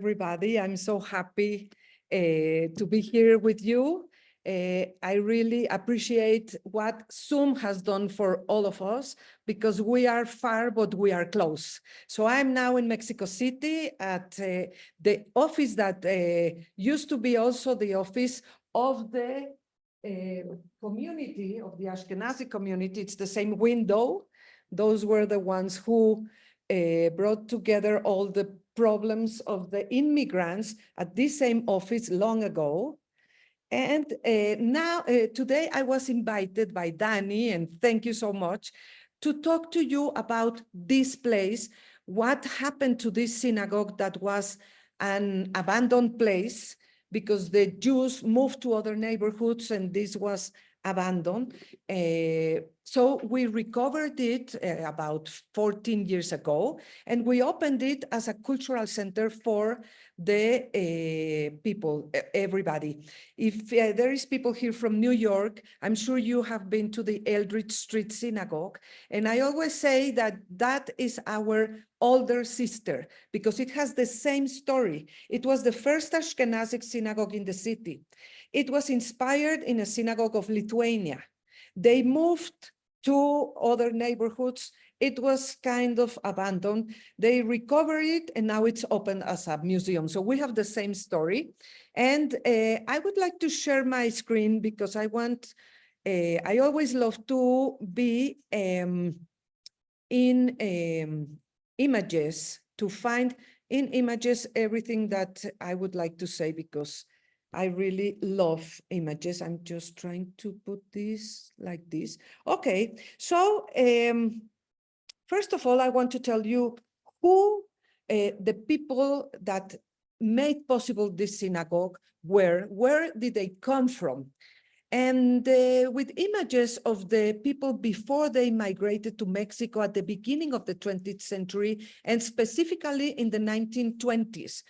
everybody. I'm so happy to be here with you. I really appreciate what Zoom has done for all of us because we are far, but we are close. So I'm now in Mexico City at the office that used to be also the office of the community, of the Ashkenazi community. It's the same window. Those were the ones who brought together all the problems of the immigrants at this same office long ago. And now, today I was invited by Danny, and thank you so much, to talk to you about this place, what happened to this synagogue that was an abandoned place because the Jews moved to other neighborhoods and this was abandoned. So we recovered it about 14 years ago, and we opened it as a cultural center for the people, everybody. If there is people here from New York, I'm sure you have been to the Eldridge Street Synagogue. And I always say that that is our older sister because it has the same story. It was the first Ashkenazic synagogue in the city. It was inspired in a synagogue of Lithuania. They moved to other neighborhoods. It was kind of abandoned. They recovered it and now it's open as a museum. So we have the same story. And I would like to share my screen because I want, I always love to be in images, to find in images everything that I would like to say because I really love images. I'm just trying to put this like this. Okay, so first of all, I want to tell you who the people that made possible this synagogue were, where did they come from? And with images of the people before they migrated to Mexico at the beginning of the 20th century, and specifically in the 1920s,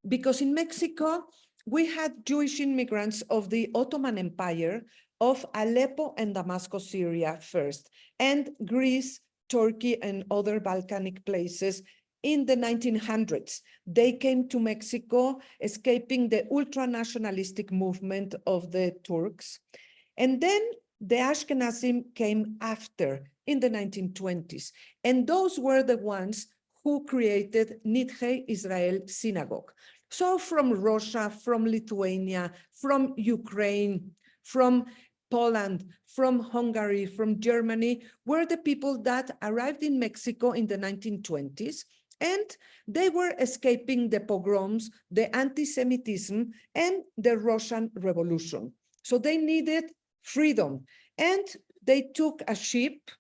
because in Mexico, we had Jewish immigrants of the Ottoman Empire, of Aleppo and Damascus, Syria first, and Greece, Turkey, and other Balkanic places in the 1900s. They came to Mexico, escaping the ultra-nationalistic movement of the Turks. And then the Ashkenazim came after in the 1920s. And those were the ones who created Nidhei Israel Synagogue. So from Russia, from Lithuania, from Ukraine, from Poland, from Hungary, from Germany, were the people that arrived in Mexico in the 1920s, and they were escaping the pogroms, the anti-Semitism, and the Russian Revolution. So they needed freedom, and they took a ship.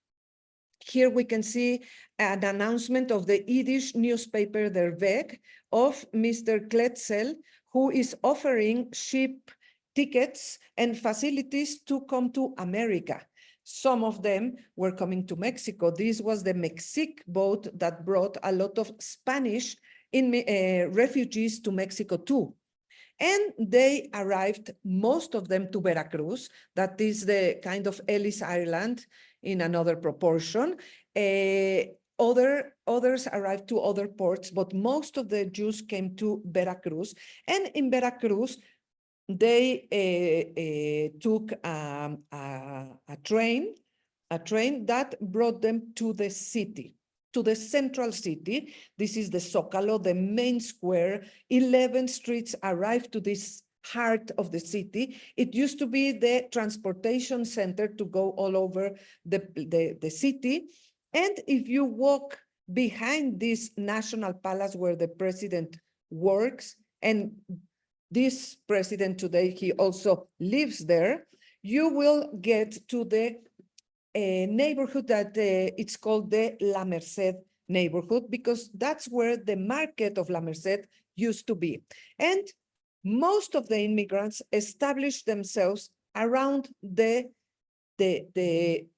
Here we can see an announcement of the Yiddish newspaper Der Weg of Mr. Kletzel, who is offering ship tickets and facilities to come to America. Some of them were coming to Mexico. This was the Mexic boat that brought a lot of Spanish refugees to Mexico too. And they arrived, most of them, to Veracruz. That is the kind of Ellis Island in another proportion. Others arrived to other ports, but most of the Jews came to Veracruz. And in Veracruz, they took a train that brought them to the city, to the central city. This is the Zócalo, the main square. 11 streets arrived to this heart of the city. It used to be the transportation center to go all over the city. And if you walk behind this National Palace where the president works, and this president today, he also lives there, you will get to the neighborhood that it's called the La Merced neighborhood, because that's where the market of La Merced used to be. And most of the immigrants established themselves around the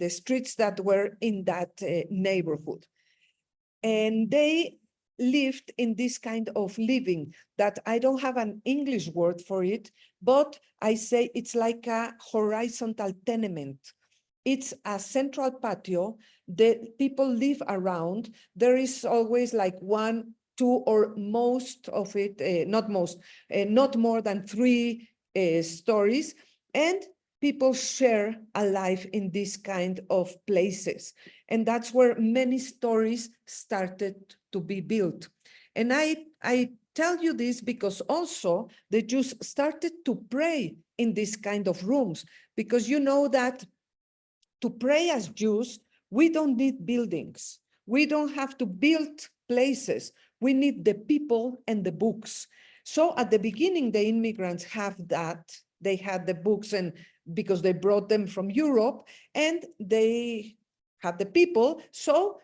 streets that were in that neighborhood. And they lived in this kind of living that I don't have an English word for it, but I say it's like a horizontal tenement. It's a central patio. The people live around. There is always like one two or most of it, not most, not more than three stories, and people share a life in this kind of places. And that's where many stories started to be built. And I tell you this because also the Jews started to pray in this kind of rooms, because you know that to pray as Jews, we don't need buildings. We don't have to build places. We need the people and the books. So at the beginning, the immigrants have that. They had the books, and because they brought them from Europe, and they had the people. So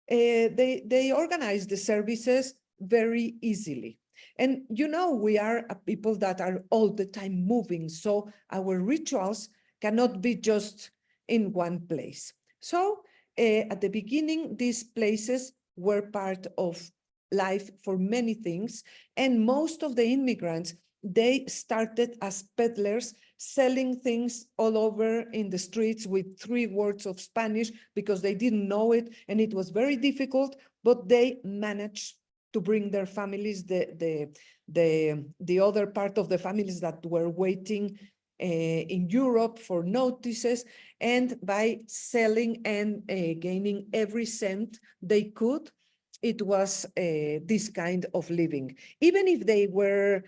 they organize the services very easily. And you know, we are a people that are all the time moving. So our rituals cannot be just in one place. So at the beginning, these places were part of life for many things. And most of the immigrants, they started as peddlers, selling things all over in the streets with 3 words of Spanish because they didn't know it. And it was very difficult, but they managed to bring their families, the other part of the families that were waiting in Europe for notices, and by selling and gaining every cent they could, it was this kind of living. Even if they were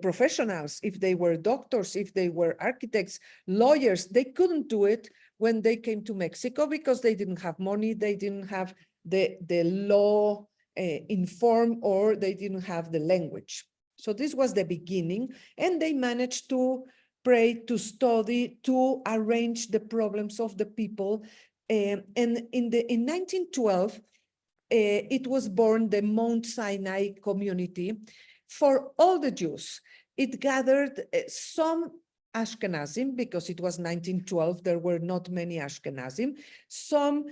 professionals, if they were doctors, if they were architects, lawyers, they couldn't do it when they came to Mexico because they didn't have money, they didn't have the law informed, or they didn't have the language. So this was the beginning, and they managed to pray, to study, to arrange the problems of the people. And in 1912, it was born the Mount Sinai community for all the Jews. It gathered some Ashkenazim, because it was 1912, there were not many Ashkenazim, some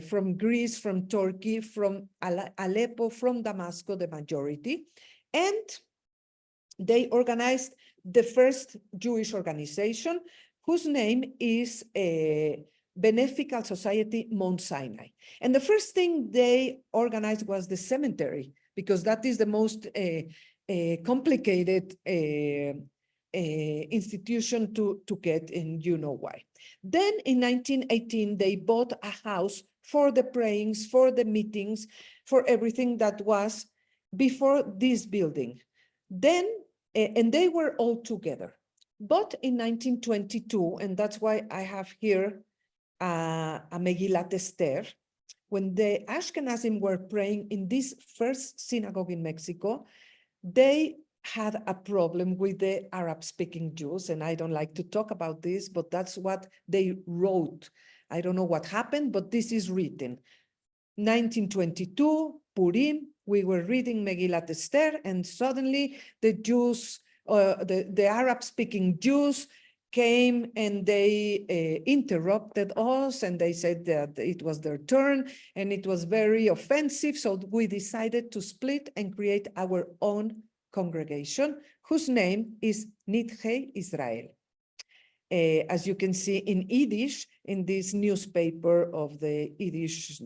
from Greece, from Turkey, from Aleppo, from Damascus, the majority. And they organized the first Jewish organization, whose name is Benefical Society Mount Sinai. And the first thing they organized was the cemetery, because that is the most complicated institution to get, and you know why. Then in 1918, they bought a house for the prayings, for the meetings, for everything that was before this building. Then, and they were all together. But in 1922, and that's why I have here a Megillat Esther, when the Ashkenazim were praying in this first synagogue in Mexico, they had a problem with the Arab-speaking Jews, and I don't like to talk about this, but that's what they wrote. I don't know what happened, but this is written. 1922, Purim, we were reading Megillat Esther, and suddenly the Jews, the Arab-speaking Jews came and they interrupted us, and they said that it was their turn, and it was very offensive. So we decided to split and create our own congregation, whose name is Nidhei Israel. As you can see in Yiddish, in this newspaper of the Yiddish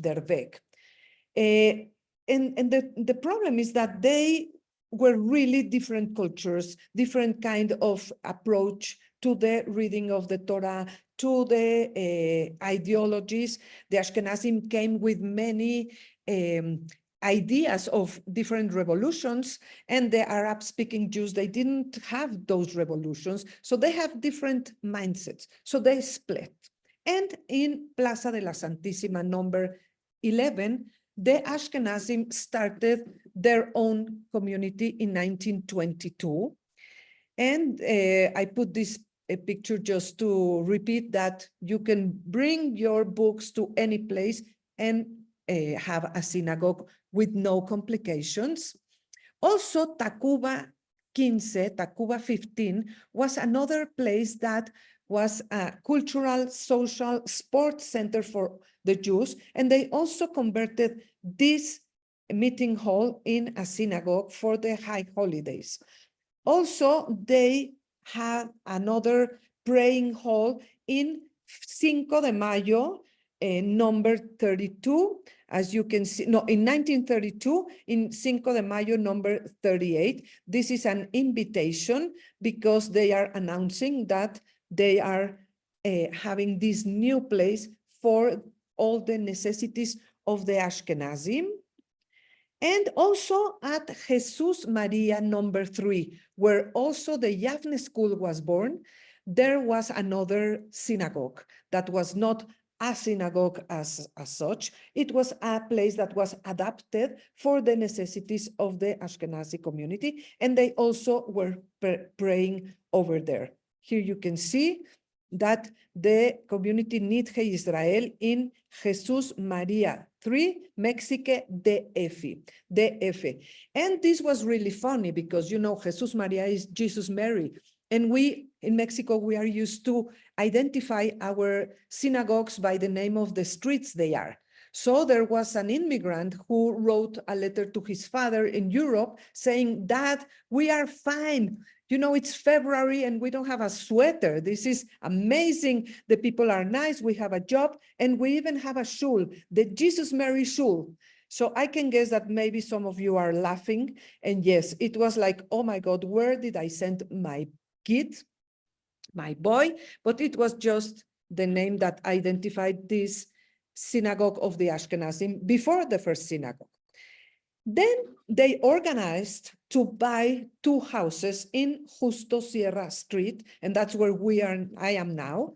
Der Weg. And the problem is that they were really different cultures, different kind of approach to the reading of the Torah, to the ideologies. The Ashkenazim came with many ideas of different revolutions, and the Arab-speaking Jews, they didn't have those revolutions, so they have different mindsets. So they split. And in Plaza de la Santísima number 11, the Ashkenazim started their own community in 1922. And I put this picture just to repeat that you can bring your books to any place and have a synagogue with no complications. Also, Tacuba 15 was another place that was a cultural, social, sports center for the Jews, and they also converted this meeting hall in a synagogue for the high holidays. Also, they had another praying hall in Cinco de Mayo, number 32, As you can see, no, in 1932, in Cinco de Mayo, number 38, this is an invitation because they are announcing that they are having this new place for all the necessities of the Ashkenazim. And also at Jesus Maria number 3, where also the Yavne school was born, there was another synagogue that was not a synagogue as such. It was a place that was adapted for the necessities of the Ashkenazi community, and they also were praying over there. Here you can see that the community Nidhe Israel in Jesus Maria 3, Mexique DF. And this was really funny because, you know, Jesus Maria is Jesus Mary. And we, in Mexico, we are used to identify our synagogues by the name of the streets they are. So there was an immigrant who wrote a letter to his father in Europe saying, "Dad, we are fine. You know, it's February and we don't have a sweater. This is amazing. The people are nice. We have a job and we even have a shul, the Jesus Mary shul." So I can guess that maybe some of you are laughing. And yes, it was like, oh my God, where did I send my kid, my boy? But it was just the name that identified this synagogue of the Ashkenazim before the first synagogue. Then they organized to buy 2 houses in Justo Sierra Street, and that's where I am now.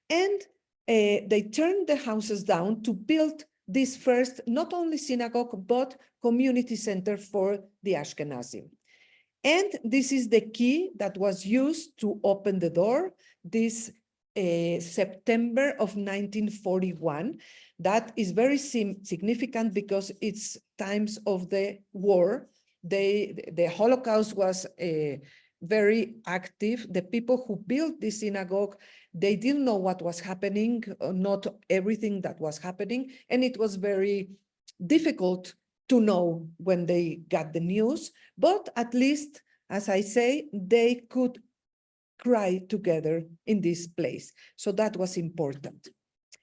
And they turned the houses down to build this first, not only synagogue, but community center for the Ashkenazim. And this is the key that was used to open the door this September of 1941. That is very significant because it's times of the war. The Holocaust was very active. The people who built the synagogue, they didn't know what was happening, not everything that was happening. And it was very difficult to know when they got the news, but at least, as I say, they could cry together in this place. So that was important.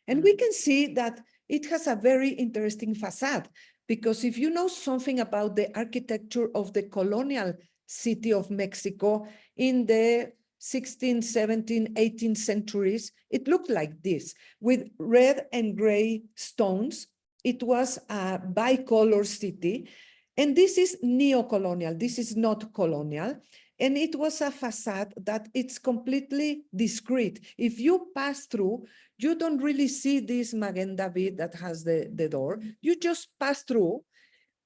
And we can see that it has a very interesting facade, because if you know something about the architecture of the colonial city of Mexico in the 16th, 17th, 18th centuries, it looked like this, with red and gray stones. It was a bicolor city, and this is neo-colonial. This is not colonial. And it was a facade that it's completely discreet. If you pass through, you don't really see this Magen David that has the door. You just pass through.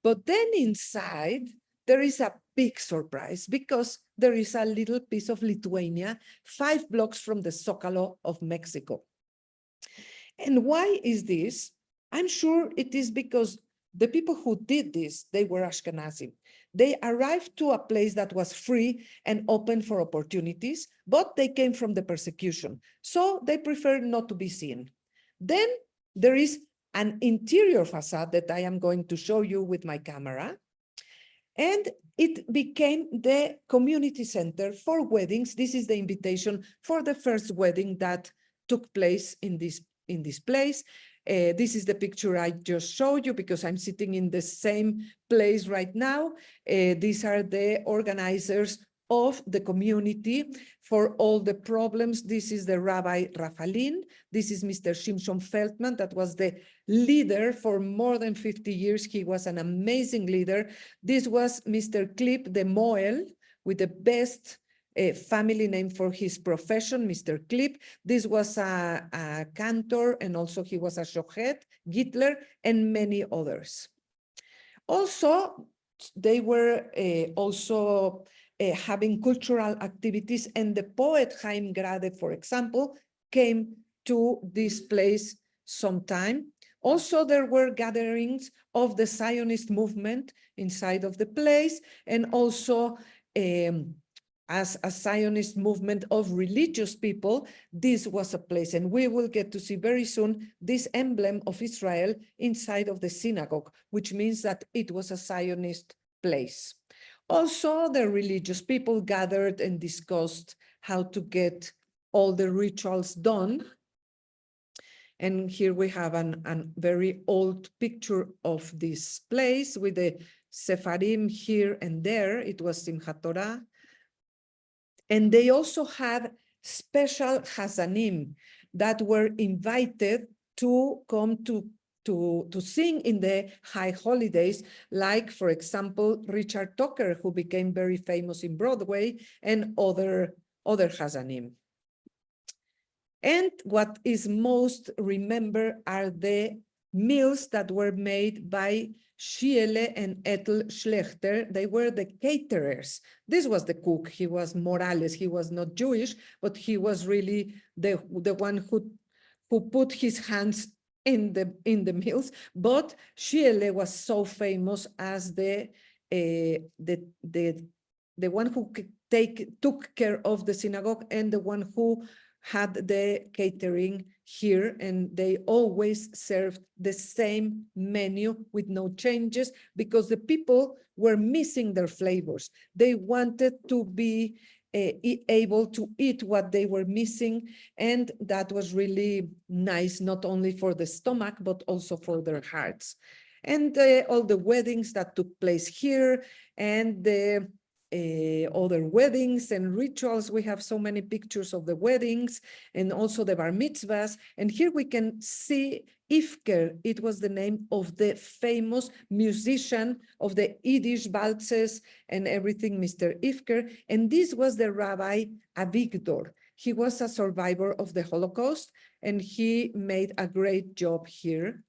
But then inside, there is a big surprise because there is a little piece of Lithuania 5 blocks from the Zócalo of Mexico. And why is this? I'm sure it is because the people who did this, they were Ashkenazim. They arrived to a place that was free and open for opportunities, but they came from the persecution. So they preferred not to be seen. Then there is an interior facade that I am going to show you with my camera. And it became the community center for weddings. This is the invitation for the first wedding that took place in this place. This is the picture I just showed you because I'm sitting in the same place right now. These are the organizers of the community for all the problems. This is the Rabbi Rafalin. This is Mr. Shimshon Feldman, that was the leader for more than 50 years. He was an amazing leader. This was Mr. Klip de Moel, with the best family name for his profession, Mr. Klip. This was a cantor, and also he was a shochet, Gittler, and many others. Also, they were also having cultural activities, and the poet Chaim Grade, for example, came to this place sometime. Also, there were gatherings of the Zionist movement inside of the place, and also as a Zionist movement of religious people, this was a place. And we will get to see very soon this emblem of Israel inside of the synagogue, which means that it was a Zionist place. Also, the religious people gathered and discussed how to get all the rituals done. And here we have an very old picture of this place with the Sepharim here and there. It was Simchat Torah. And they also had special Hazanim that were invited to come to sing in the high holidays, like, for example, Richard Tucker, who became very famous in Broadway, and other Hazanim. And what is most remembered are the meals that were made by Schiele and Ethel Schlechter. They were the caterers. This was the cook. He was Morales. He was not Jewish, but he was really the one who put his hands in the meals. But Schiele was so famous as the one who took care of the synagogue and the one who had the catering here, and they always served the same menu with no changes because the people were missing their flavors. They wanted to be able to eat what they were missing, and that was really nice, not only for the stomach, but also for their hearts. And all the weddings that took place here, and the other weddings and rituals. We have so many pictures of the weddings and also the bar mitzvahs. And here we can see Ifker. It was the name of the famous musician of the Yiddish waltzes and everything, Mr. Ifker. And this was the Rabbi Avigdor. He was a survivor of the Holocaust, and he made a great job here.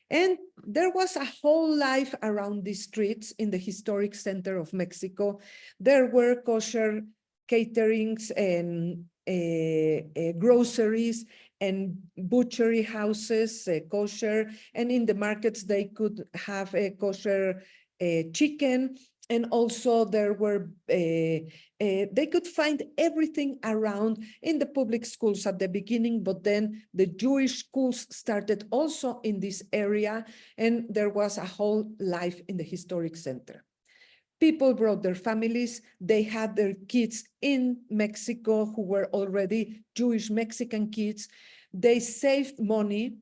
And there was a whole life around these streets in the historic center of Mexico. There were kosher caterings and groceries and butchery houses, kosher. And in the markets, they could have a kosher chicken. And also there were, they could find everything around in the public schools at the beginning, but then the Jewish schools started also in this area, and there was a whole life in the historic center. People brought their families, they had their kids in Mexico who were already Jewish Mexican kids. They saved money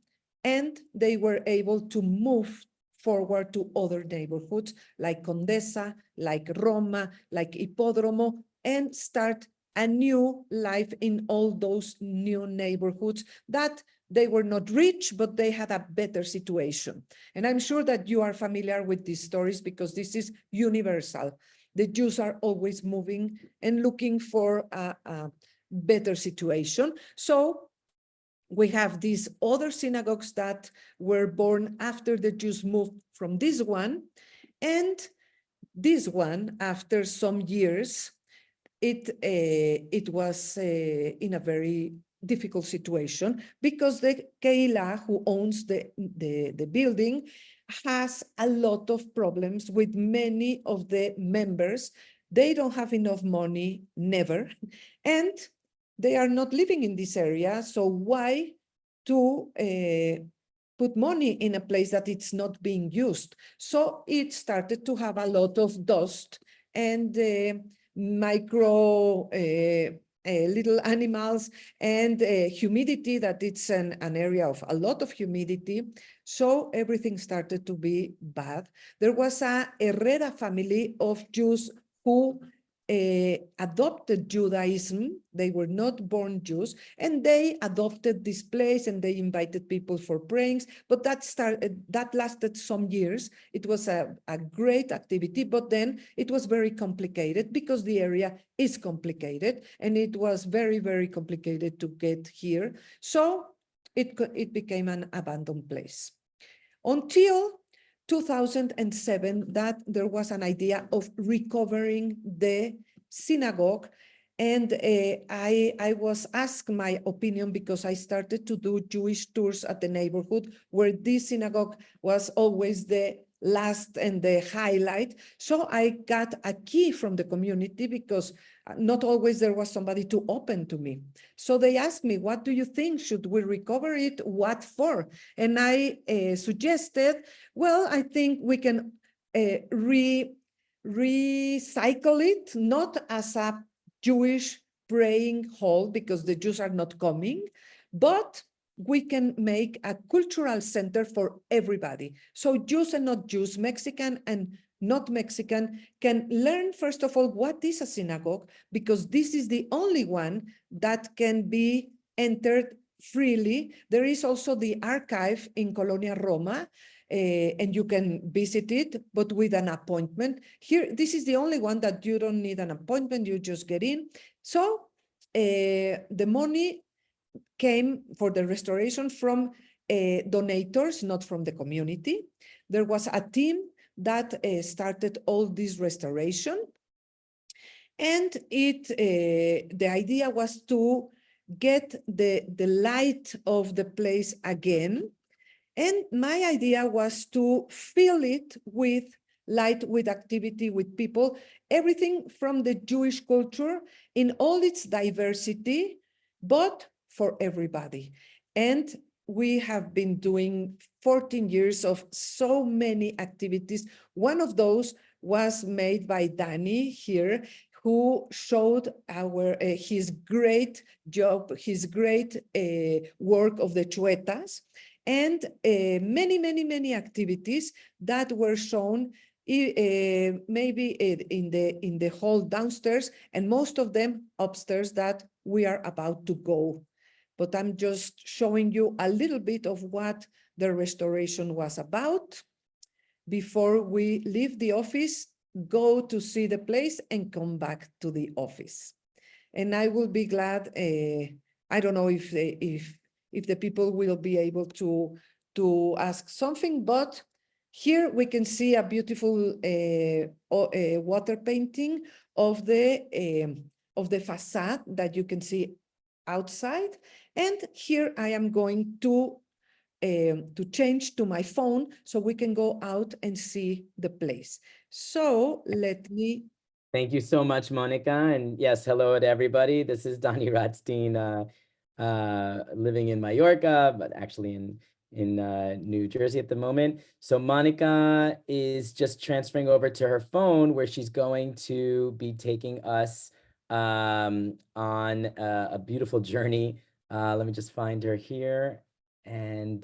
and they were able to move forward to other neighborhoods like Condesa, like Roma, like Hipódromo, and start a new life in all those new neighborhoods that they were not rich, but they had a better situation. And I'm sure that you are familiar with these stories because this is universal. The Jews are always moving and looking for a better situation. So we have these other synagogues that were born after the Jews moved from this one. And this one, after some years, it was in a very difficult situation because the Keilah, who owns the building, has a lot of problems with many of the members. They don't have enough money, never. And they are not living in this area, so why to put money in a place that it's not being used? So it started to have a lot of dust and micro little animals and humidity, that it's an area of a lot of humidity. So everything started to be bad. There was a Herrera family of Jews who adopted Judaism. They were not born Jews, and they adopted this place and they invited people for prayings, but that lasted some years. It was a great activity, but then it was very complicated because the area is complicated and it was very, very complicated to get here. So it became an abandoned place. Until 2007, that there was an idea of recovering the synagogue. And I was asked my opinion because I started to do Jewish tours at the neighborhood where this synagogue was always the last and the highlight. So I got a key from the community because not always there was somebody to open to me. So they asked me, what do you think? Should we recover it? What for? And I suggested, well, I think we can recycle it, not as a Jewish praying hall because the Jews are not coming, but we can make a cultural center for everybody. So Jews and not Jews, Mexican and not Mexican, can learn, first of all, what is a synagogue, because this is the only one that can be entered freely. There is also the archive in Colonia Roma, and you can visit it, but with an appointment. Here, this is the only one that you don't need an appointment, you just get in. So the money came for the restoration from donators, not from the community. There was a team that started all this restoration. And the idea was to get the light of the place again. And my idea was to fill it with light, with activity, with people, everything from the Jewish culture in all its diversity, but for everybody. And we have been doing 14 years of so many activities. One of those was made by Danny here, who showed his great job, his great work of the chuetas, and many activities that were shown maybe in the hall downstairs, and most of them upstairs that we are about to go. But I'm just showing you a little bit of what the restoration was about before we leave the office, go to see the place and come back to the office. And I will be glad, I don't know if the people will be able to ask something, but here we can see a beautiful water painting of the facade that you can see outside. And here I am going to change to my phone so we can go out and see the place. So let me. Thank you so much, Monica. And yes, hello to everybody. This is Donnie Radstein, living in Mallorca, but actually in New Jersey at the moment. So Monica is just transferring over to her phone, where she's going to be taking us on a beautiful journey. Let me just find her here. And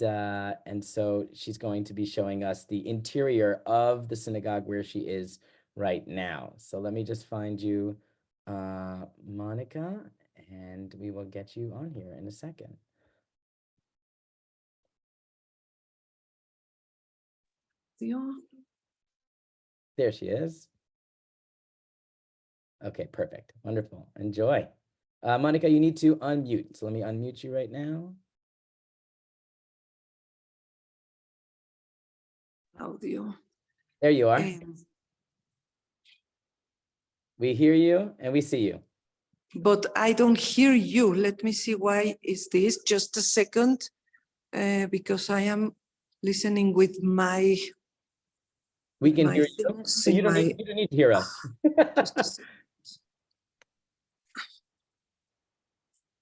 so she's going to be showing us the interior of the synagogue where she is right now. So let me just find you, Monica, and we will get you on here in a second. There she is. Okay, perfect. Wonderful. Enjoy. Monica, you need to unmute. So let me unmute you right now. Audio. There you are. We hear you and we see you. But I don't hear you. Let me see why is this. Just a second, because I am listening with my. We can hear you. So you don't need to hear us.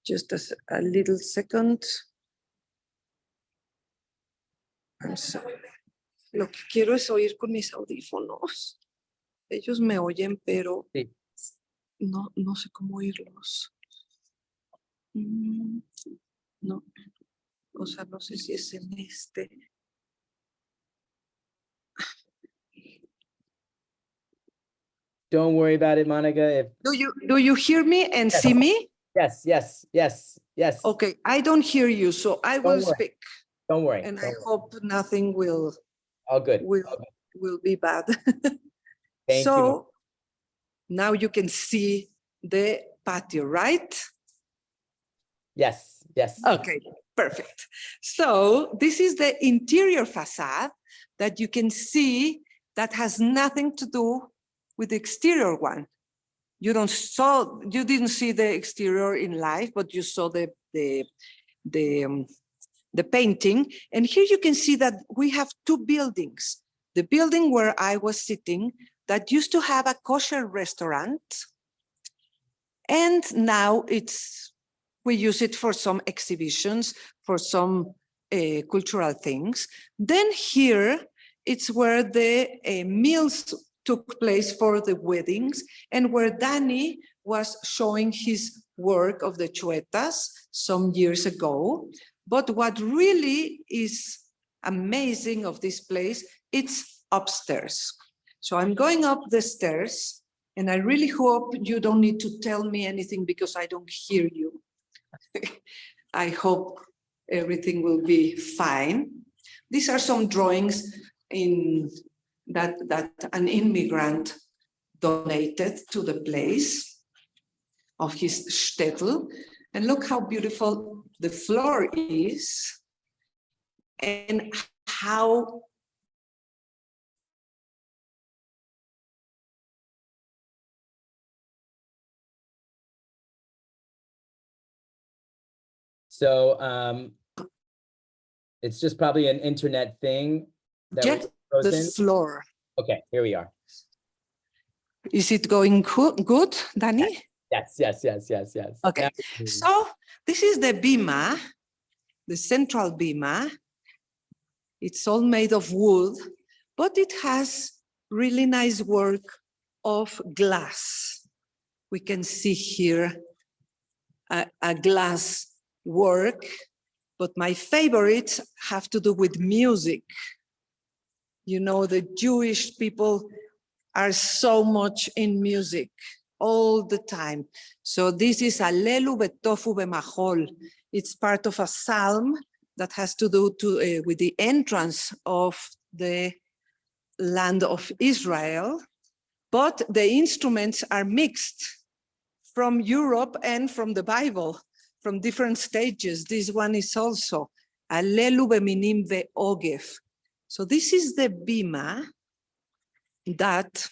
Just a little second. I'm sorry. Lo que quiero es oír con mis audífonos. Ellos me oyen, pero sí. No sé cómo oírlos. No. O sea, no sé si es en este. Don't worry about it, Monica. Do you hear me and see me? Yes. Okay, I don't hear you, so I will speak. Don't worry. And I hope nothing will. All good. Will be bad. Thank you. Now you can see the patio, right? Yes. Okay, perfect. So this is the interior facade that you can see that has nothing to do with the exterior one. You didn't see the exterior in life, but you saw the painting. And here you can see that we have two buildings. The building where I was sitting that used to have a kosher restaurant. And now we use it for some exhibitions, for some cultural things. Then here, it's where the meals took place for the weddings, and where Danny was showing his work of the chuetas some years ago. But what really is amazing of this place, it's upstairs. So I'm going up the stairs, and I really hope you don't need to tell me anything because I don't hear you. I hope everything will be fine. These are some drawings in that an immigrant donated to the place of his shtetl. And look how beautiful the floor is and how So it's just probably an internet thing that was the frozen. floor. Okay, here we are. Is it going good, Danny? Yes. Okay, so this is the bima, the central bima. It's all made of wood, but it has really nice work of glass. We can see here a glass work, but my favorites have to do with music. You know, the Jewish people are so much in music all the time. So this is Alelu Betofu Bemachol. It's part of a psalm that has to do with the entrance of the land of Israel, but the instruments are mixed from Europe and from the Bible, from different stages. This one is also Alelu Beminim Ve'ogef. So this is the bima that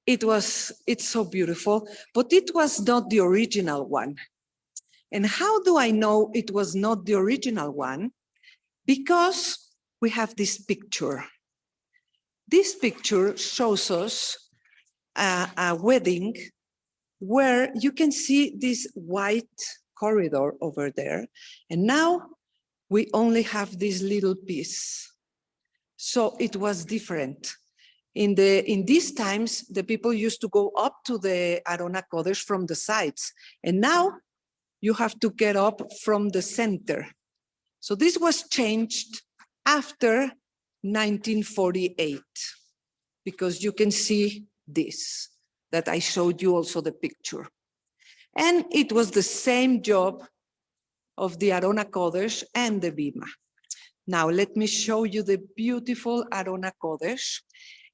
it's so beautiful, but it was not the original one. And how do I know it was not the original one? Because we have this picture. This picture shows us a wedding where you can see this white corridor over there. And now we only have this little piece. So it was different. In these times, the people used to go up to the Aron HaKodesh from the sides. And now you have to get up from the center. So this was changed after 1948, because you can see this, that I showed you also the picture. And it was the same job of the Aron HaKodesh and the bima. Now let me show you the beautiful Aron HaKodesh.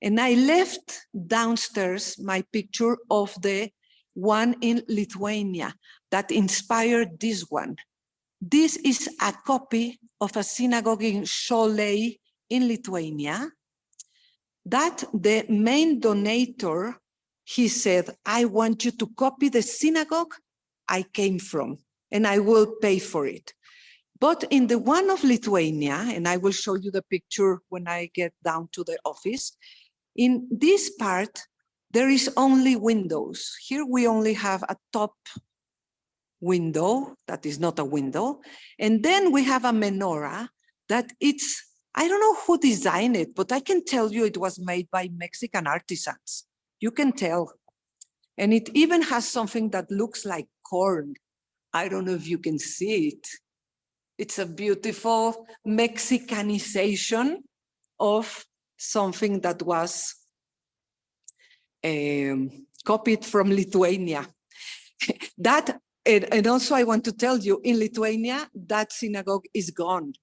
And I left downstairs my picture of the one in Lithuania that inspired this one. This is a copy of a synagogue in Šiauliai in Lithuania that the main donator, he said, I want you to copy the synagogue I came from, and I will pay for it. But in the one of Lithuania, and I will show you the picture when I get down to the office, in this part, there is only windows. Here we only have a top window that is not a window. And then we have a menorah that it's, I don't know who designed it, but I can tell you it was made by Mexican artisans. You can tell. And it even has something that looks like corn. I don't know if you can see it. It's a beautiful Mexicanization of something that was copied from Lithuania. And also I want to tell you, in Lithuania, that synagogue is gone.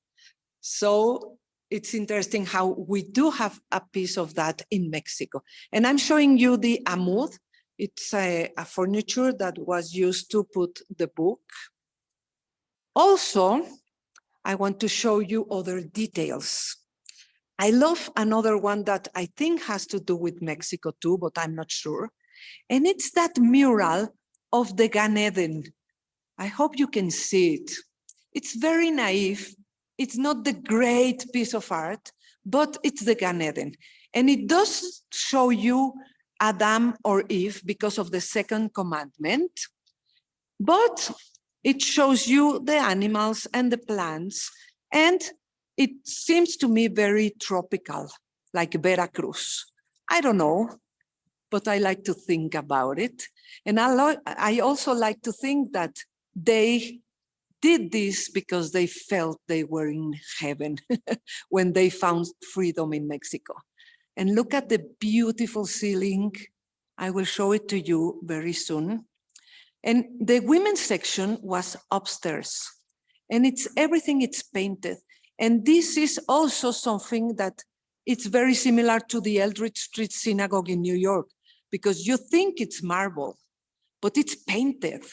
So it's interesting how we do have a piece of that in Mexico. And I'm showing you the amud. It's a furniture that was used to put the book. Also, I want to show you other details. I love another one that I think has to do with Mexico too, but I'm not sure. And it's that mural of the Gan Eden. I hope you can see it. It's very naive. It's not the great piece of art, but it's the Gan Eden. And it does show you Adam or Eve because of the second commandment, but it shows you the animals and the plants, and it seems to me very tropical, like Veracruz. I don't know, but I like to think about it. And I also like to think that they did this because they felt they were in heaven when they found freedom in Mexico. And look at the beautiful ceiling. I will show it to you very soon. And the women's section was upstairs, and everything it's painted. And this is also something that it's very similar to the Eldridge Street Synagogue in New York, because you think it's marble, but it's painted.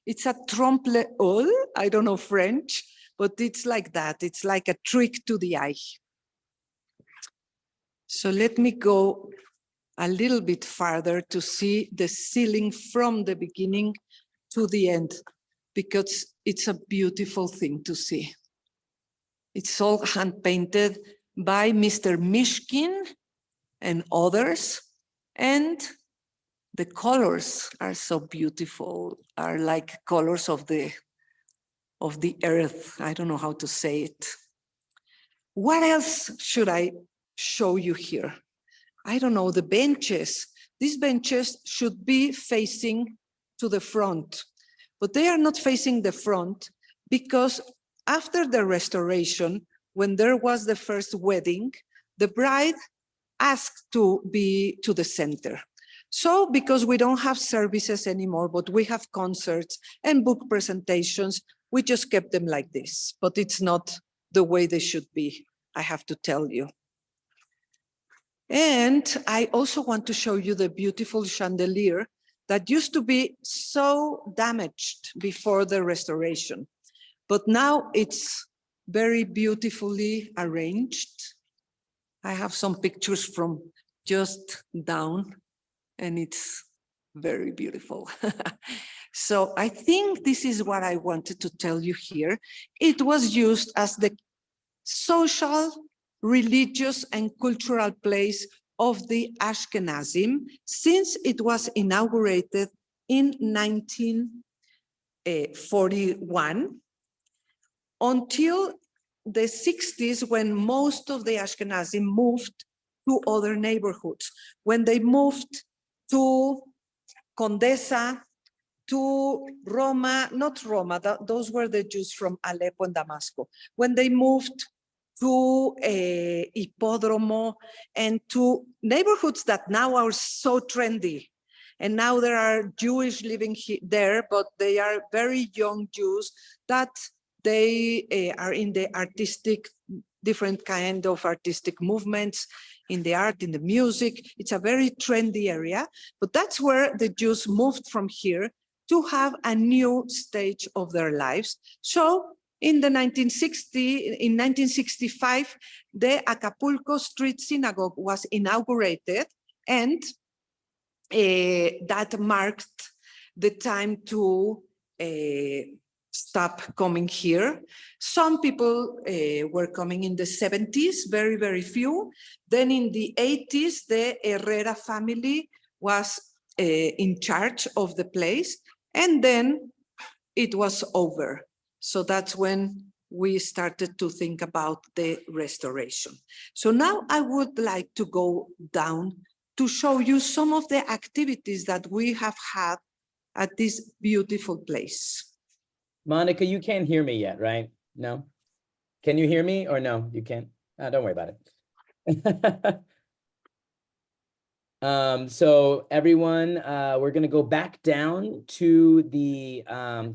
It's a trompe-l'œil, I don't know French, but it's like that. It's like a trick to the eye. So let me go a little bit farther to see the ceiling from the beginning to the end, because it's a beautiful thing to see. It's all hand painted by Mr. Mishkin and others, and the colors are so beautiful, are like colors of the earth. I don't know how to say it. What else should I show you here? I don't know, the benches. These benches should be facing to the front, but they are not facing the front because after the restoration, when there was the first wedding, the bride asked to be to the center. So because we don't have services anymore, but we have concerts and book presentations, we just kept them like this, but it's not the way they should be, I have to tell you. And I also want to show you the beautiful chandelier that used to be so damaged before the restoration, but now it's very beautifully arranged. I have some pictures from just down, and it's very beautiful. So I think this is what I wanted to tell you here. It was used as the social, religious, and cultural place of the Ashkenazim since it was inaugurated in 1941 until the 60s, when most of the Ashkenazim moved to other neighborhoods. When they moved to Condesa, to Roma, not Roma, those were the Jews from Aleppo and Damascus. When they moved to Hipódromo and to neighborhoods that now are so trendy. And now there are Jewish living there, but they are very young Jews that they are in the artistic, different kind of artistic movements, in the art, in the music. It's a very trendy area, but that's where the Jews moved from here to have a new stage of their lives. So in 1965, the Acapulco Street Synagogue was inaugurated, and that marked the time to stop coming here. Some people were coming in the 70s, very, very few. Then in the 80s, the Herrera family was in charge of the place, and then it was over. So that's when we started to think about the restoration. So now I would like to go down to show you some of the activities that we have had at this beautiful place. Monica, you can't hear me yet, right? No? Can you hear me or no? You can't? Don't worry about it. So everyone, we're going to go back down to the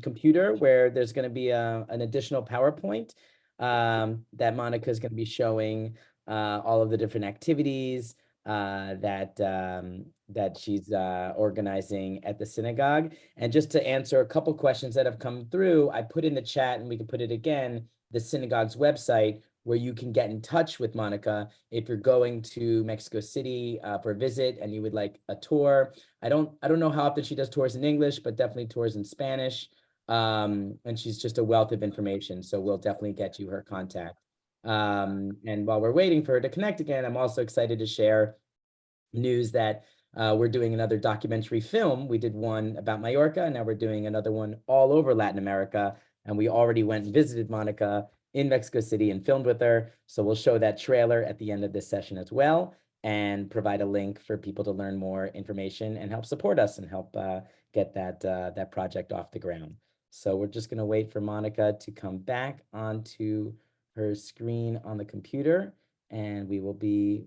computer where there's going to be an additional PowerPoint that Monica is going to be showing all of the different activities that she's organizing at the synagogue. And just to answer a couple questions that have come through, I put in the chat, and we can put it again, the synagogue's website, where you can get in touch with Monica if you're going to Mexico City for a visit and you would like a tour. I don't know how often she does tours in English, but definitely tours in Spanish. And she's just a wealth of information, so we'll definitely get you her contact. And while we're waiting for her to connect again, I'm also excited to share news that we're doing another documentary film. We did one about Mallorca, and now we're doing another one all over Latin America. And we already went and visited Monica in Mexico City and filmed with her. So we'll show that trailer at the end of this session as well, and provide a link for people to learn more information and help support us and help get that project off the ground. So we're just going to wait for Monica to come back onto her screen on the computer, and we will be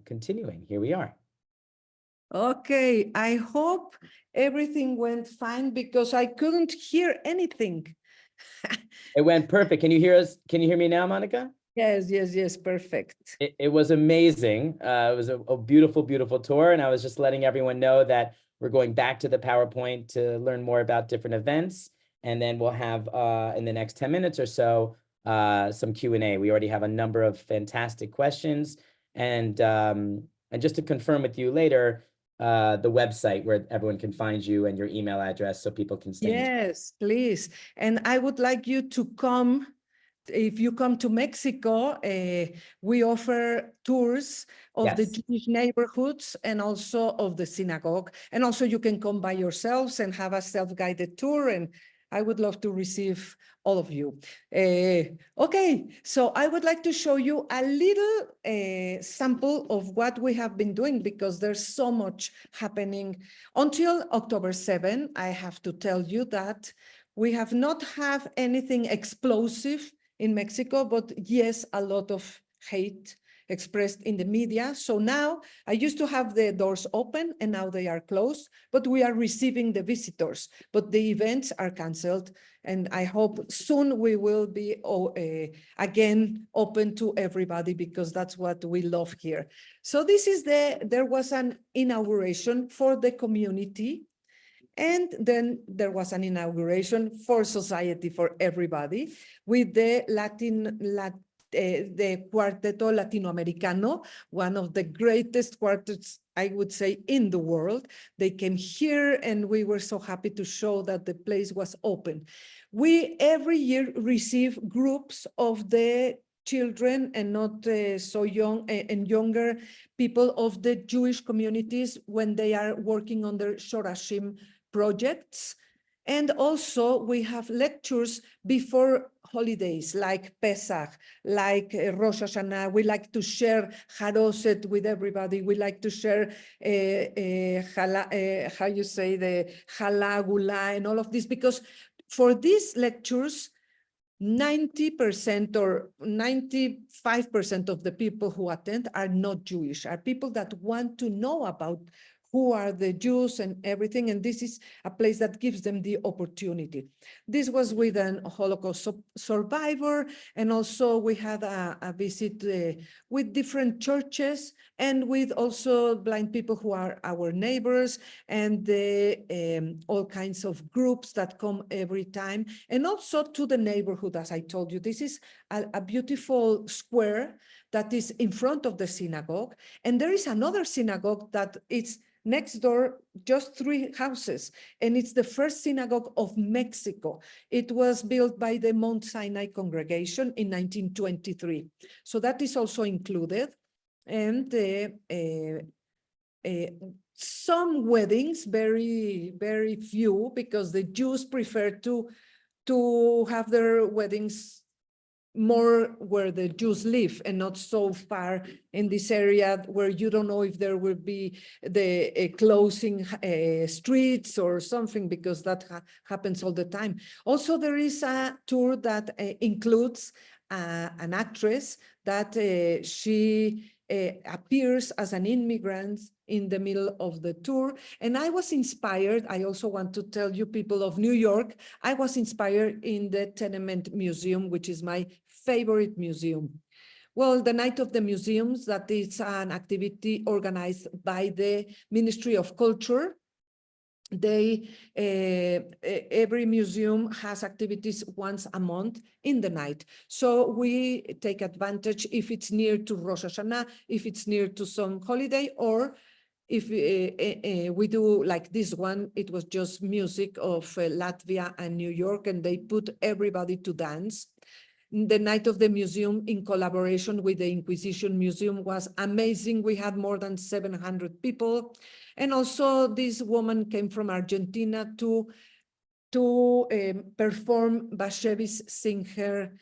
continuing. Here we are. Okay, I hope everything went fine because I couldn't hear anything. It went perfect. Can you hear us? Can you hear me now, Monica? Yes, perfect. It was amazing. It was a beautiful, beautiful tour. And I was just letting everyone know that we're going back to the PowerPoint to learn more about different events. And then we'll have, in the next 10 minutes or so, some Q&A. We already have a number of fantastic questions. And just to confirm with you later, the website where everyone can find you and your email address so people can stay in touch. Yes, please. And I would like you to come. If you come to Mexico, we offer tours of the Yes. Jewish neighborhoods and also of the synagogue. And also you can come by yourselves and have a self-guided tour. And I would love to receive all of you. Okay, so I would like to show you a little sample of what we have been doing because there's so much happening. Until October 7, I have to tell you that we have not had anything explosive in Mexico, but yes, a lot of hate expressed in the media. So now I used to have the doors open and now they are closed, but we are receiving the visitors, but the events are canceled. And I hope soon we will be again open to everybody because that's what we love here. So this is there was an inauguration for the community. And then there was an inauguration for society, for everybody, with the the Cuarteto Latinoamericano, one of the greatest quartets, I would say, in the world. They came here and we were so happy to show that the place was open. We every year receive groups of the children and not so young and younger people of the Jewish communities when they are working on their Shorashim projects. And also we have lectures before holidays like Pesach, like Rosh Hashanah. We like to share Haroset with everybody. We like to share how you say the Challah, Gula, and all of this, because for these lectures, 90% or 95% of the people who attend are not Jewish, are people that want to know about who are the Jews and everything. And this is a place that gives them the opportunity. This was with a Holocaust survivor. And also we had a visit with different churches and with also blind people who are our neighbors and all kinds of groups that come every time. And also to the neighborhood, as I told you, this is a beautiful square that is in front of the synagogue. And there is another synagogue that is next door, just 3 houses, and it's the first synagogue of Mexico. It was built by the Mount Sinai congregation in 1923. So that is also included. And some weddings, very, very few, because the Jews prefer to have their weddings more where the Jews live and not so far in this area where you don't know if there will be the closing streets or something, because that happens all the time. Also, there is a tour that includes an actress that she appears as an immigrant in the middle of the tour. And I was inspired. I also want to tell you, people of New York, I was inspired in the Tenement Museum, which is my favorite museum. Well, the Night of the Museums, that is an activity organized by the Ministry of Culture. They every museum has activities once a month in the night. So we take advantage if it's near to Rosh Hashanah, if it's near to some holiday, or if we do like this one, it was just music of Latvia and New York, and they put everybody to dance. The Night of the Museum in collaboration with the Inquisition Museum was amazing. We had more than 700 people. And also this woman came from Argentina to perform Bashevis Singer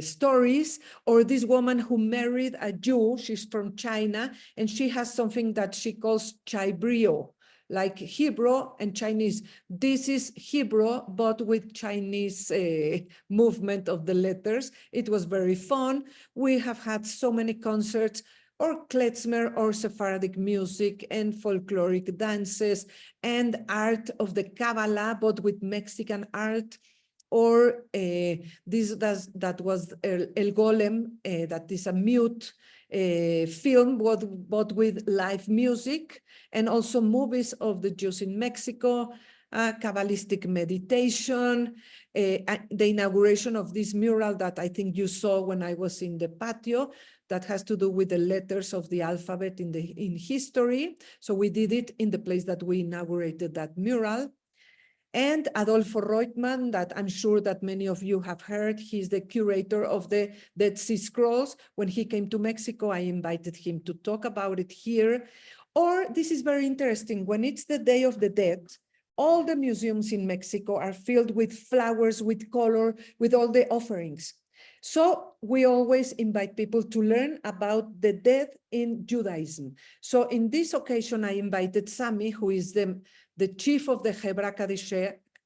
stories, or this woman who married a Jew. She's from China, and she has something that she calls chai brio, like Hebrew and Chinese. This is Hebrew, but with Chinese movement of the letters. It was very fun. We have had so many concerts, or klezmer, or Sephardic music, and folkloric dances, and art of the Kabbalah, but with Mexican art. Or that was El Golem, that is a mute film, but with live music, and also movies of the Jews in Mexico, Kabbalistic meditation, the inauguration of this mural that I think you saw when I was in the patio, that has to do with the letters of the alphabet in history. So we did it in the place that we inaugurated that mural. And Adolfo Reutemann, that I'm sure that many of you have heard. He's the curator of the Dead Sea Scrolls. When he came to Mexico, I invited him to talk about it here. Or this is very interesting, when it's the Day of the Dead, all the museums in Mexico are filled with flowers, with color, with all the offerings. So we always invite people to learn about the dead in Judaism. So in this occasion, I invited Sami, who is the chief of the Hebra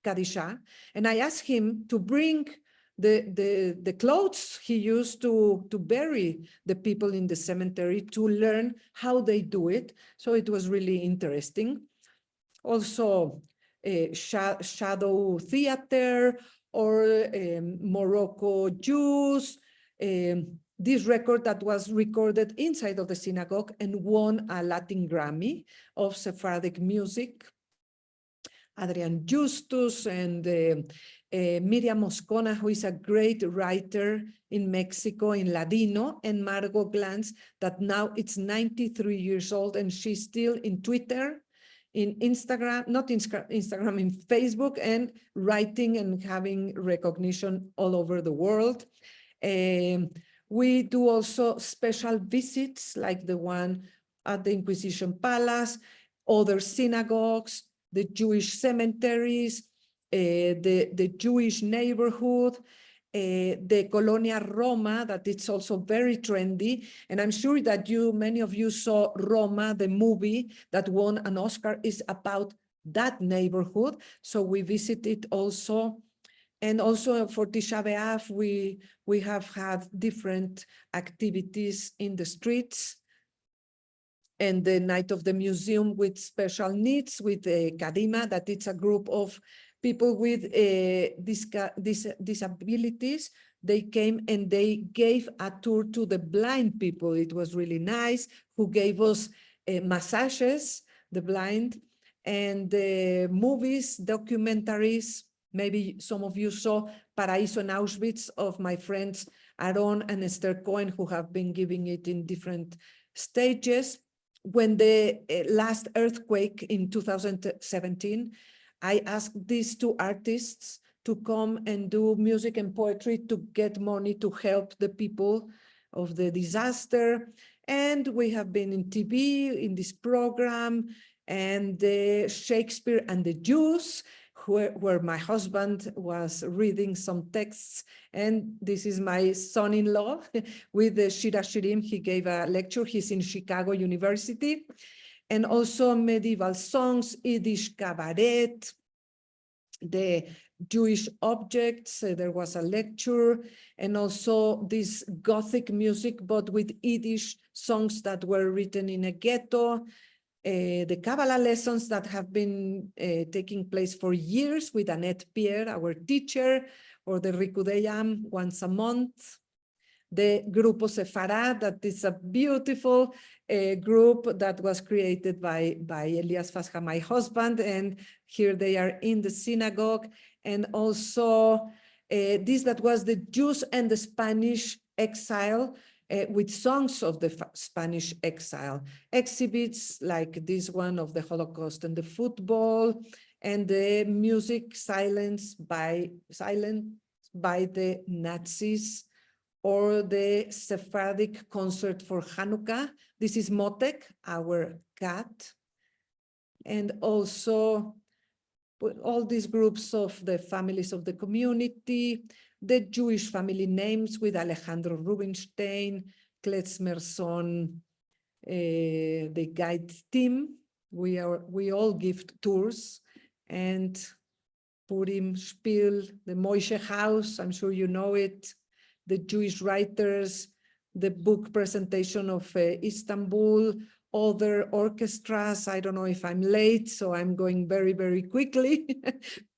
Kadisha, and I asked him to bring the clothes he used to bury the people in the cemetery, to learn how they do it. So it was really interesting. Also, shadow theater, or Morocco Jews, this record that was recorded inside of the synagogue and won a Latin Grammy of Sephardic music. Adrian Justus and Miriam Moscona, who is a great writer in Mexico in Ladino, and Margot Glantz, that now it's 93 years old, and she's still in Twitter, in Instagram, not Instagram, in Facebook, and writing and having recognition all over the world. We do also special visits, like the one at the Inquisition Palace, other synagogues, the Jewish cemeteries, the Jewish neighborhood, the Colonia Roma, that it's also very trendy. And I'm sure that many of you saw Roma, the movie that won an Oscar, is about that neighborhood. So we visited also. And also for Tisha B'Av, we have had different activities in the streets, and the night of the museum with special needs, with Kadima, that it's a group of people with disabilities. They came and they gave a tour to the blind people. It was really nice, who gave us massages, the blind, and movies, documentaries. Maybe some of you saw Paraíso and Auschwitz of my friends Aaron and Esther Cohen, who have been giving it in different stages. When the last earthquake in 2017, I asked these two artists to come and do music and poetry to get money to help the people of the disaster. And we have been in TV in this program, and Shakespeare and the Jews, where my husband was reading some texts. And this is my son-in-law with the Shira Shirim. He gave a lecture. He's in Chicago University. And also medieval songs, Yiddish cabaret, the Jewish objects. There was a lecture, and also this Gothic music, but with Yiddish songs that were written in a ghetto. The Kabbalah lessons that have been taking place for years with Annette Pierre, our teacher, or the Rikudeyam once a month. The Grupo Sefarad, that is a beautiful group that was created by Elias Fasja, my husband, and here they are in the synagogue. And also this that was the Jews and the Spanish exile, with songs of the Spanish exile, exhibits like this one of the Holocaust and the football, and the music silenced by the Nazis, or the Sephardic concert for Hanukkah. This is Motek, our cat. And also all these groups of the families of the community, the Jewish family names with Alejandro Rubinstein, Klezmer son, the guide team, We all give tours, and Purim Spiel, the Moishe House, I'm sure you know it, the Jewish writers, the book presentation of Istanbul, other orchestras. I don't know if I'm late, so I'm going very, very quickly.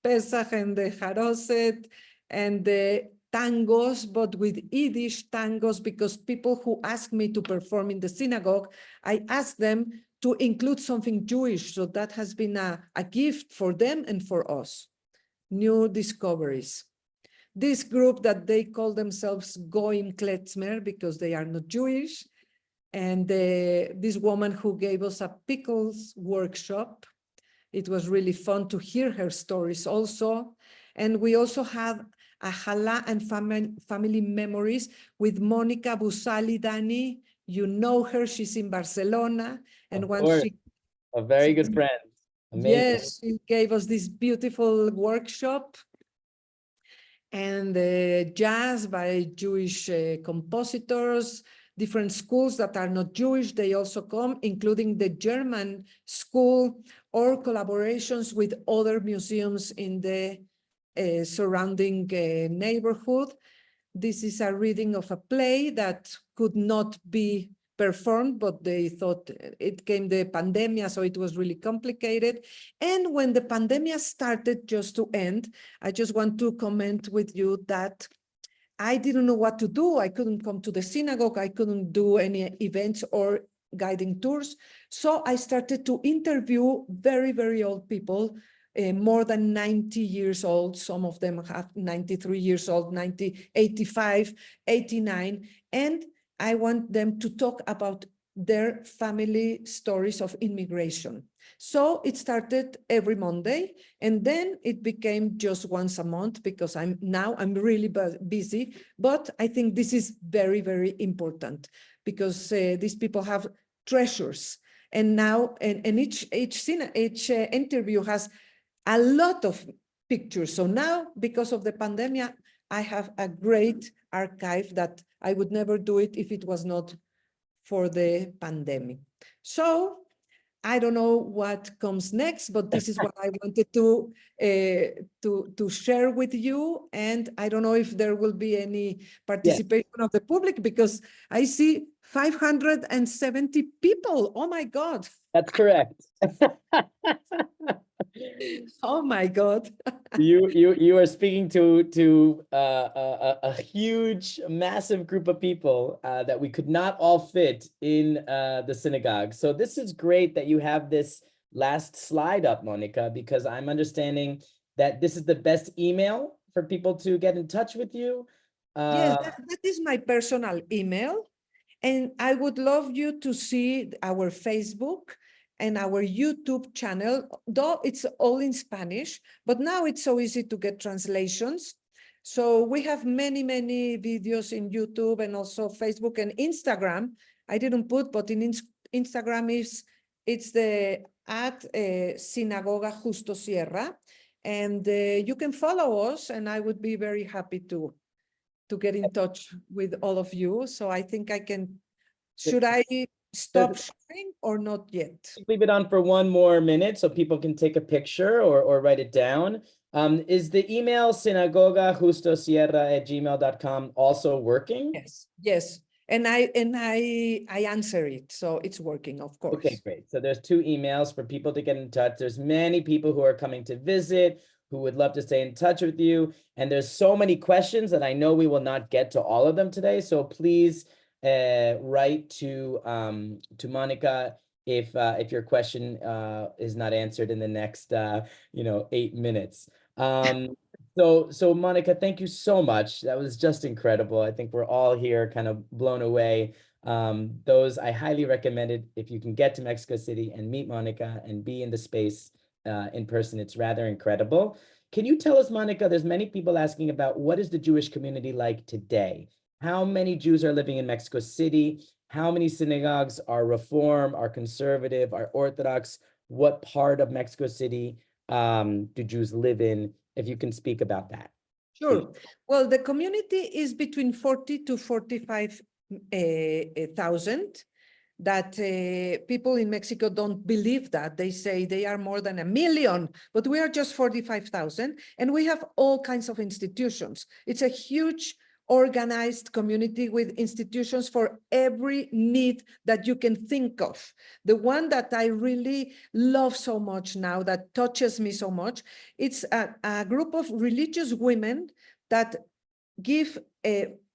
Pesach and the Haroset and the tangos, but with Yiddish tangos, because people who ask me to perform in the synagogue, I ask them to include something Jewish. So that has been a gift for them and for us. New discoveries. This group that they call themselves Goim Klezmer because they are not Jewish. And this woman who gave us a pickles workshop. It was really fun to hear her stories also. And we also had a Hala and family memories with Monica Busali Dani. You know her, she's in Barcelona. And Of once course, a very good friend. Amazing. yes, she gave us this beautiful workshop. And jazz by Jewish compositors, different schools that are not Jewish, they also come, including the German school, or collaborations with other museums in the surrounding neighborhood. This is a reading of a play that could not be performed, but they thought it came the pandemic, so it was really complicated. And when the pandemic started just to end, I just want to comment with you that I didn't know what to do. I couldn't come to the synagogue. I couldn't do any events or guiding tours. So I started to interview very, very old people, more than 90 years old. Some of them have 93 years old, 90, 85, 89. And I want them to talk about their family stories of immigration. So it started every Monday, and then it became just once a month because I'm really busy. But I think this is very, very important because these people have treasures. And now, and each interview has a lot of pictures. So now, because of the pandemic, I have a great archive that I would never do it if it was not for the pandemic. So I don't know what comes next, but this is what I wanted to share with you. And I don't know if there will be any participation of the public because I see 570 people. Oh my God. That's correct. Oh my God. You are speaking to a huge, massive group of people that we could not all fit in the synagogue. So this is great that you have this last slide up, Monica, because I'm understanding that this is the best email for people to get in touch with you. Yes, that is my personal email. And I would love you to see our Facebook and our YouTube channel, though it's all in Spanish, but now it's so easy to get translations. So we have many, many videos in YouTube and also Facebook and Instagram. I didn't put, but in Instagram it's the @Sinagoga Justo Sierra. And you can follow us, and I would be very happy to get in touch with all of you. So I think I can, should I stop sharing or not yet? Leave it on for one more minute so people can take a picture or write it down. Is the email sinagogajustosierra@gmail.com also working? Yes, yes. And I answer it, so it's working, of course. Okay, great. So there's 2 emails for people to get in touch. There's many people who are coming to visit who would love to stay in touch with you. And there's so many questions that I know we will not get to all of them today. So please write to Monica if your question is not answered in the next 8 minutes. So Monica, thank you so much. That was just incredible. I think we're all here kind of blown away. Those I highly recommend it if you can get to Mexico City and meet Monica and be in the space in person. It's rather incredible. Can you tell us, Monica, there's many people asking about what is the Jewish community like today? How many Jews are living in Mexico City? How many synagogues are Reform, are conservative, are Orthodox? What part of Mexico City do Jews live in? If you can speak about that. Sure. Well, the community is between 40 to 45,000. that people in Mexico don't believe that. They say they are more than 1 million, but we are just 45,000, and we have all kinds of institutions. It's a huge organized community with institutions for every need that you can think of. The one that I really love so much now, that touches me so much, it's a group of religious women that give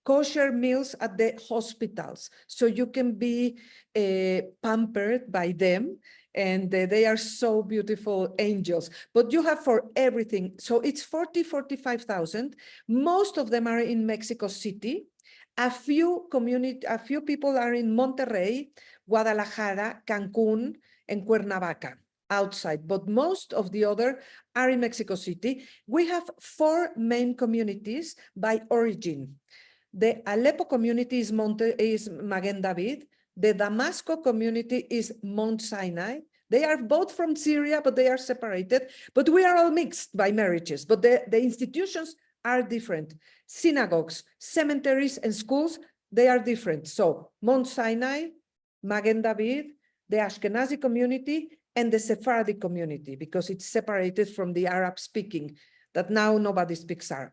kosher meals at the hospitals, so you can be pampered by them, and they are so beautiful angels. But you have for everything. So it's 45,000. Most of them are in Mexico City. A few people are in Monterrey, Guadalajara, Cancun, and Cuernavaca outside, but most of the other are in Mexico City. We have 4 main communities by origin. The Aleppo community is Maguen David. The Damasco community is Mount Sinai. They are both from Syria, but they are separated. But we are all mixed by marriages, but the institutions are different. Synagogues, cemeteries, and schools, they are different. So Mount Sinai, Maguen David, the Ashkenazi community, and the Sephardic community, because it's separated from the Arab speaking, that now nobody speaks Arab.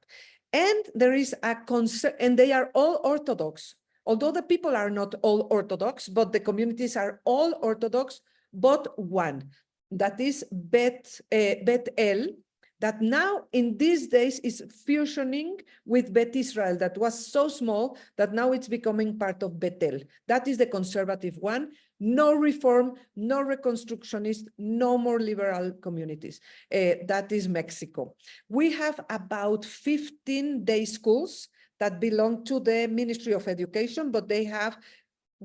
And there is a concern, and they are all Orthodox, although the people are not all Orthodox, but the communities are all Orthodox, but one, that is Bet El, that now in these days is fusioning with Bet Israel, that was so small that now it's becoming part of Bethel. That is the conservative one. No reform, no reconstructionist, no more liberal communities. That is Mexico. We have about 15 day schools that belong to the Ministry of Education, but they have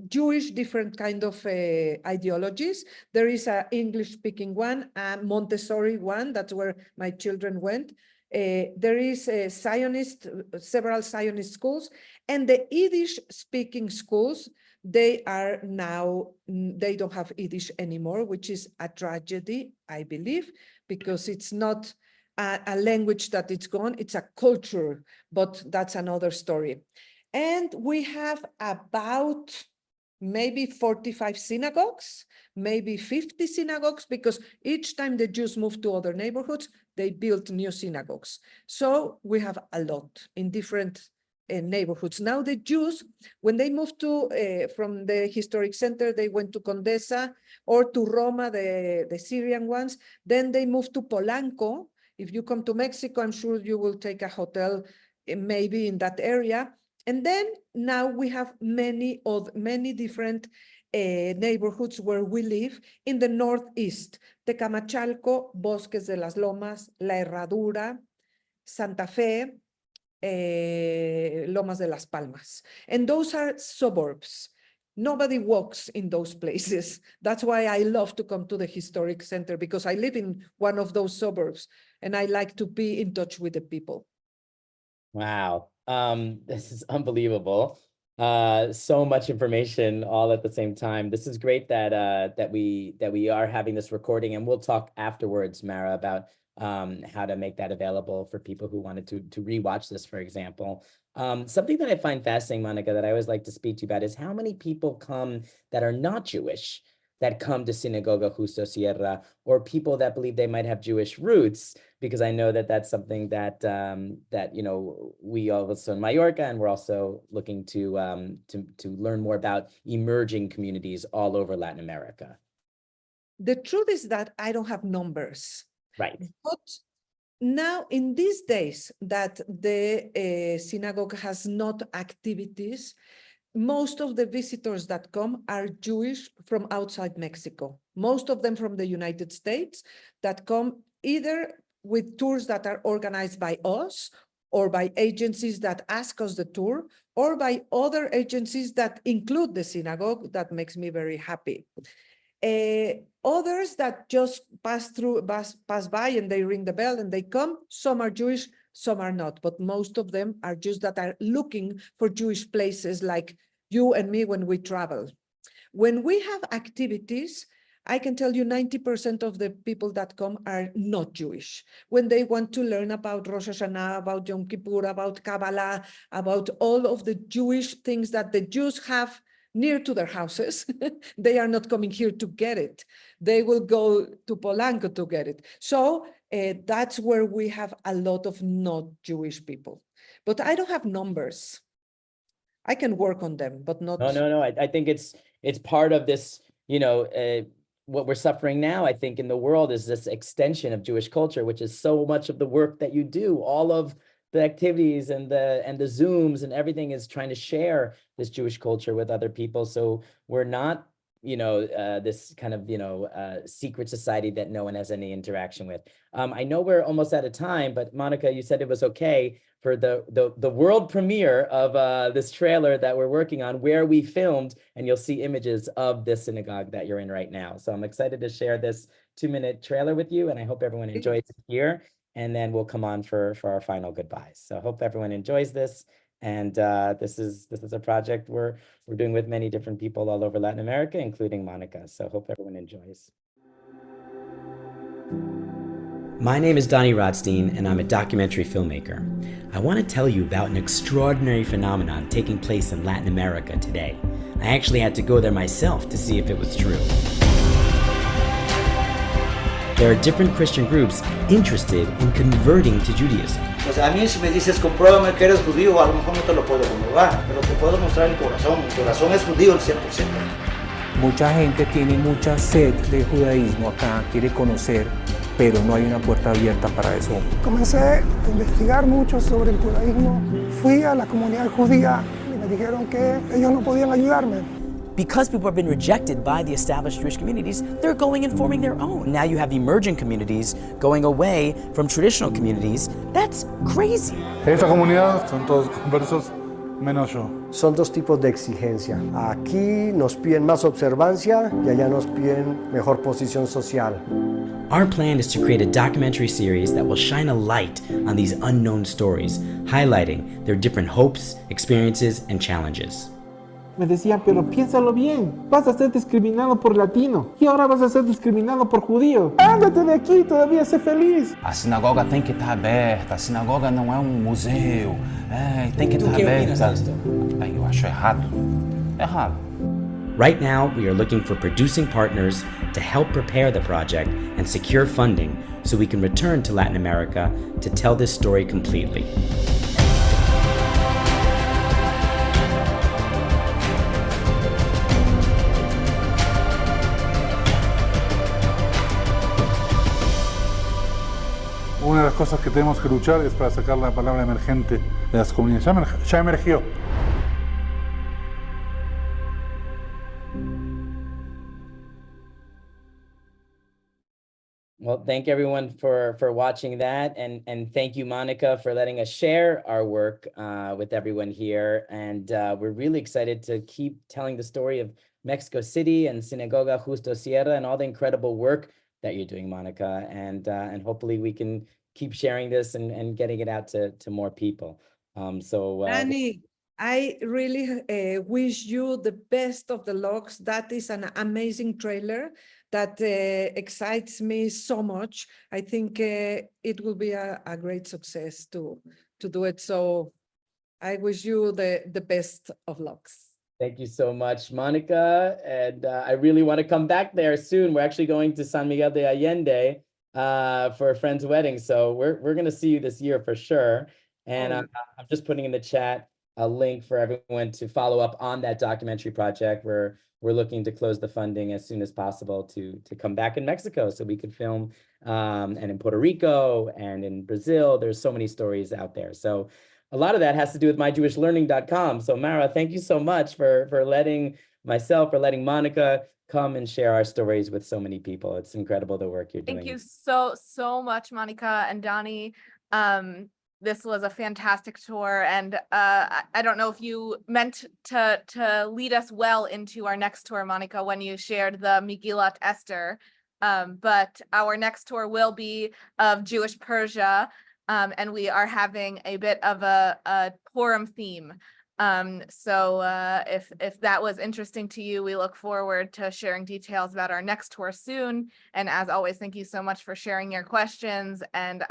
Jewish different kind of ideologies. There is an English-speaking one, a Montessori one, that's where my children went. There is a Zionist, several Zionist schools, and the Yiddish-speaking schools, they are now, they don't have Yiddish anymore, which is a tragedy, I believe, because it's not a language that it's gone, it's a culture, but that's another story. And we have about maybe 45 synagogues, maybe 50 synagogues, because each time the Jews moved to other neighborhoods, they built new synagogues. So we have a lot in different neighborhoods. Now the Jews, when they moved to from the historic center, they went to Condesa or to Roma, the Syrian ones. Then they moved to Polanco. If you come to Mexico, I'm sure you will take a hotel maybe in that area. And then now we have many different neighborhoods where we live in the Northeast: Tecamachalco, Bosques de las Lomas, La Herradura, Santa Fe, Lomas de las Palmas. And those are suburbs. Nobody walks in those places. That's why I love to come to the historic center, because I live in one of those suburbs and I like to be in touch with the people. Wow. This is unbelievable. So much information all at the same time. This is great that we are having this recording, and we'll talk afterwards, Mara, about how to make that available for people who wanted to rewatch this, for example. Something that I find fascinating, Monica, that I always like to speak to you about is how many people come that are not Jewish, that come to Sinagoga Justo Sierra, or people that believe they might have Jewish roots, because I know that that's something that that we also in Mallorca, and we're also looking to learn more about emerging communities all over Latin America. The truth is that I don't have numbers. Right. But now in these days that the synagogue has not activities, most of the visitors that come are Jewish from outside Mexico. Most of them from the United States, that come either with tours that are organized by us, or by agencies that ask us the tour, or by other agencies that include the synagogue. That makes me very happy. Others that just pass by and they ring the bell and they come, some are Jewish, some are not, but most of them are Jews that are looking for Jewish places, like you and me when we travel. When we have activities, I can tell you 90% of the people that come are not Jewish. When they want to learn about Rosh Hashanah, about Yom Kippur, about Kabbalah, about all of the Jewish things that the Jews have near to their houses. They are not coming here to get it. They will go to Polanco to get it. So that's where we have a lot of not Jewish people. But I don't have numbers. I can work on them, but not. No. I think it's part of this, what we're suffering now, I think, in the world is this extension of Jewish culture, which is so much of the work that you do. All of the activities and the Zooms and everything is trying to share this Jewish culture with other people. So we're not, this kind of, secret society that no one has any interaction with. I know we're almost out of time, but Monica, you said it was okay for the world premiere of this trailer that we're working on, where we filmed, and you'll see images of this synagogue that you're in right now. So I'm excited to share this 2-minute trailer with you, and I hope everyone enjoys it here. And then we'll come on for our final goodbyes. So I hope everyone enjoys this. And this is a project we're doing with many different people all over Latin America, including Monica. So hope everyone enjoys. My name is Donnie Rothstein, and I'm a documentary filmmaker. I want to tell you about an extraordinary phenomenon taking place in Latin America today. I actually had to go there myself to see if it was true. There are different Christian groups interested in converting to Judaism. Pues a mí si me dices compruébame que eres judío, a lo mejor no te lo puedo comprobar, pero te puedo mostrar el corazón. Mi corazón es judío al 100%. Mucha gente tiene mucha sed de judaísmo acá, quiere conocer, pero no hay una puerta abierta para eso. Comencé a investigar mucho sobre el judaísmo. Fui a la comunidad judía y me dijeron que ellos no podían ayudarme. Because people have been rejected by the established Jewish communities, they're going and forming their own. Now you have emerging communities going away from traditional communities. That's crazy. Esta comunidad son todos conversos, menos yo. Son dos tipos de exigencia. Aquí nos piden más observancia y allá nos piden mejor posición social. Our plan is to create a documentary series that will shine a light on these unknown stories, highlighting their different hopes, experiences, and challenges. Me decía, pero piénsalo bien, vas a ser discriminado por latino e ahora vas a ser discriminado por judío. Ándate de aqui, todavía sé feliz. A sinagoga tem que estar aberta, a sinagoga não é museu, tem que estar aberta. Eu acho errado. Right now, we are looking for producing partners to help prepare the project and secure funding so we can return to Latin America to tell this story completely. Una de las cosas que tenemos que luchar es para sacar la palabra emergente de las comunidades. Ya emergió. Well, thank everyone for watching that, and thank you, Monica, for letting us share our work with everyone here. And we're really excited to keep telling the story of Mexico City and Sinagoga Justo Sierra and all the incredible work that you're doing, Monica. And hopefully we can keep sharing this and getting it out to more people. Danny, I really wish you the best of the lucks. That is an amazing trailer that excites me so much. I think it will be a great success to do it. So I wish you the best of lucks. Thank you so much, Monica. And I really want to come back there soon. We're actually going to San Miguel de Allende for a friend's wedding. So we're going to see you this year for sure. And I'm just putting in the chat a link for everyone to follow up on that documentary project. We're looking to close the funding as soon as possible to come back in Mexico so we could film, and in Puerto Rico and in Brazil. There's so many stories out there. So a lot of that has to do with mydewishlearning.com. So Mara, thank you so much for letting myself, for letting Monica come and share our stories with so many people. It's incredible the work you're doing. Thank you so much, Monica and Donnie. This was a fantastic tour, and I don't know if you meant to lead us well into our next tour, Monica, when you shared the Megillat Esther, but our next tour will be of Jewish Persia, and we are having a bit of a Purim theme. So if that was interesting to you, we look forward to sharing details about our next tour soon. And as always, thank you so much for sharing your questions, and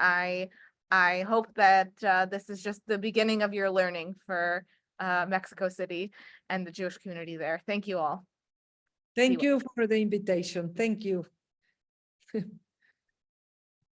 I hope that this is just the beginning of your learning for Mexico City and the Jewish community there. Thank you all. Thank you for the invitation. Thank you.